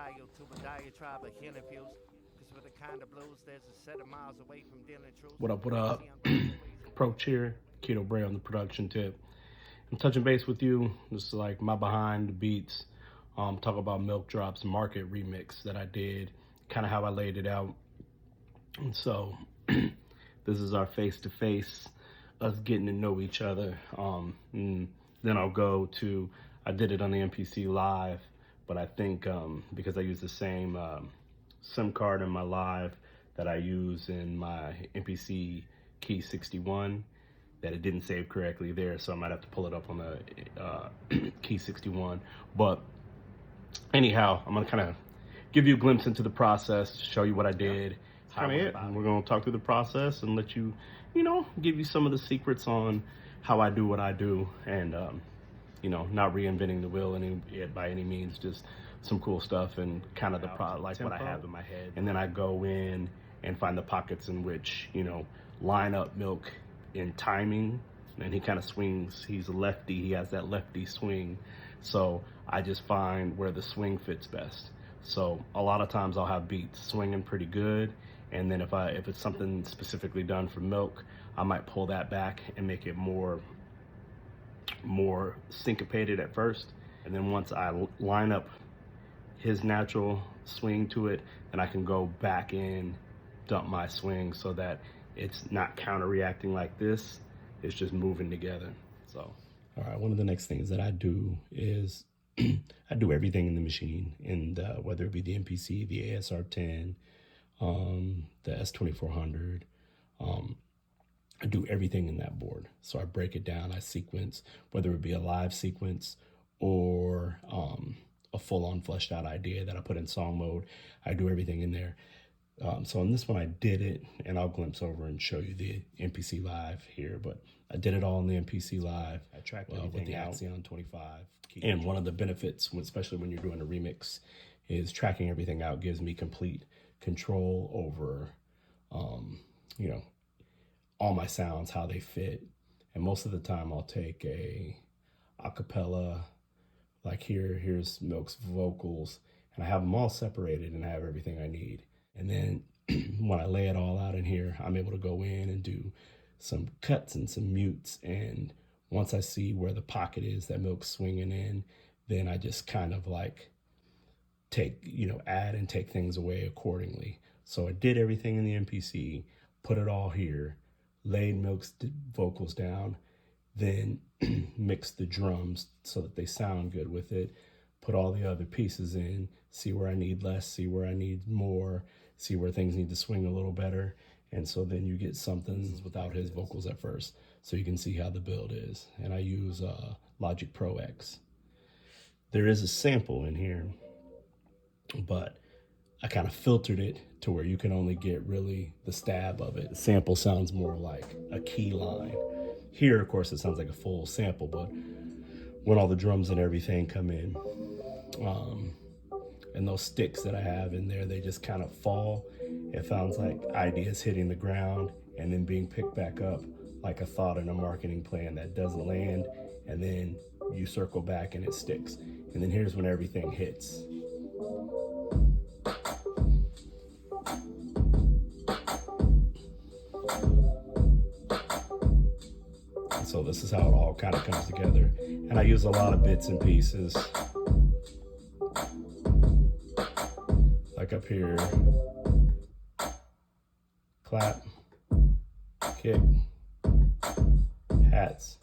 dial to a diatribe of interviews. Cause with the kind of blues, there's a set of miles away from dealing truth. What up, what up? Approach here, Aikido Bray on the production tip. I'm touching base with you. This is like my behind the beats. Talk about Milk Drop's Market remix that I did, kind of how I laid it out. And so this is our face-to-face, us getting to know each other. And then I'll go to, I did it on the MPC Live, but I think because I use the same SIM card in my Live that I use in my MPC Key 61, that it didn't save correctly there, so I might have to pull it up on the Key 61. But anyhow, I'm gonna kind of give you a glimpse into the process, show you what I did. Kind of it. And we're gonna talk through the process and let you, give you some of the secrets on how I do what I do, and not reinventing the wheel by any means, just some cool stuff and kind of like what I have in my head. And then I go in and find the pockets in which, line up Milk in timing. And he kind of swings, he's a lefty, he has that lefty swing. So I just find where the swing fits best. So a lot of times I'll have beats swinging pretty good. And then if it's something specifically done for Milk, I might pull that back and make it more syncopated at first. And then once I line up his natural swing to it, then I can go back in, dump my swing so that it's not counter-reacting like this, it's just moving together. So, all right, one of the next things that I do is I do everything in the machine, and whether it be the MPC, the ASR10, the S2400, I do everything in that board. So I break it down, I sequence, whether it be a live sequence or a full-on fleshed out idea that I put in song mode. I do everything in there. So on this one, I did it, and I'll glimpse over and show you the MPC Live here, but I did it all in the MPC Live. I tracked everything with the Axion 25. And one of the benefits, especially when you're doing a remix, is tracking everything out gives me complete control over, all my sounds, how they fit. And most of the time I'll take a cappella, like here's Milk's vocals, and I have them all separated and I have everything I need. And then when I lay it all out in here, I'm able to go in and do some cuts and some mutes. And once I see where the pocket is that Milk's swinging in, then I just kind of like add and take things away accordingly. So I did everything in the MPC, put it all here, laid Milk's vocals down, then mixed the drums so that they sound good with it, put all the other pieces in, see where I need less, see where I need more, see where things need to swing a little better. And so then you get something without his vocals at first, so you can see how the build is. And I use Logic Pro X. There is a sample in here, but I kind of filtered it to where you can only get really the stab of it. The sample sounds more like a key line. Here, of course, it sounds like a full sample, but when all the drums and everything come in, and those sticks that I have in there, they just kind of fall. It sounds like ideas hitting the ground and then being picked back up like a thought in a marketing plan that doesn't land, and then you circle back and it sticks. And then here's when everything hits. So this is how it all kind of comes together. And I use a lot of bits and pieces. Like up here, clap, kick, hats,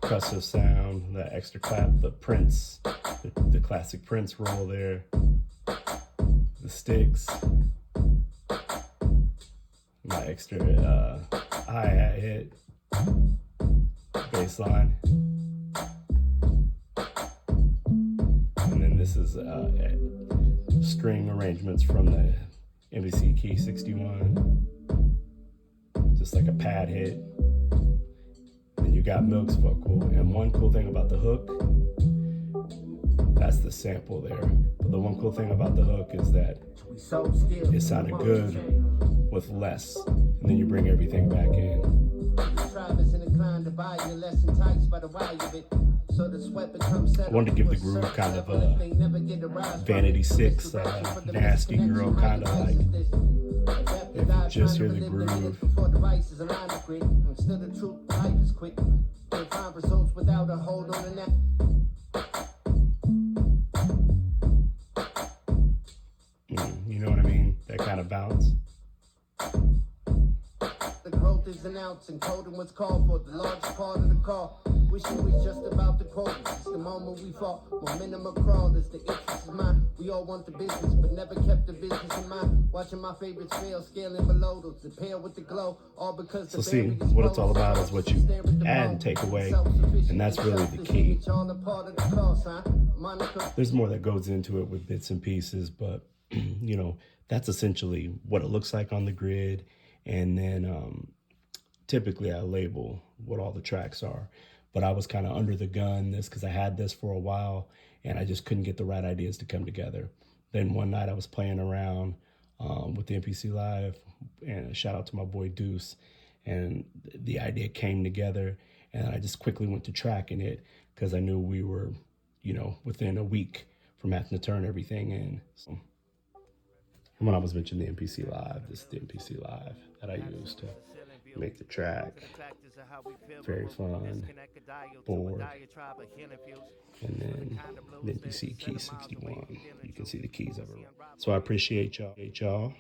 percussive sound, that extra clap, the Prince, the classic Prince roll there, the sticks, my extra hi-hat hit, bass line, and then this is string arrangements from the MPC Key 61, just like a pad hit. Then you got Milk's vocal, and one cool thing about the hook, that's the sample there, but the one cool thing about the hook is that it sounded good with less, and then you bring everything back in. Travis inclined to buy your lesson types by the wire of it. So the sweat becomes I wanted to give the groove kind of a Vanity Six, nasty girl kind of like. If you just hear the groove. Still the truth, life is quick. Can't find results without a hold on the neck. You know what I mean? That kind of bounce. The growth is announced and coding what's called for the largest part of the call. Wishing we just about the quote. It's the moment we fall. Momentum of crawl is the interest of mine. We all want the business, but never kept the business in mind. Watching my favorites fail, scaling below those, the pale with the glow. All because so see, what it's all about is what you add and take away, and that's really the key. There's more that goes into it with bits and pieces, but you know, that's essentially what it looks like on the grid. And then typically I label what all the tracks are, but I was kind of under the gun this because I had this for a while and I just couldn't get the right ideas to come together. Then one night I was playing around with the MPC Live, and a shout out to my boy Deuce, and the idea came together, and I just quickly went to tracking it because I knew we were, you know, within a week from having to turn everything in. So, and when I was mentioning the MPC Live, this is the MPC Live that I used to make the track. Very fun, board, and then the MPC Key 61. You can see the keys everywhere. So I appreciate y'all.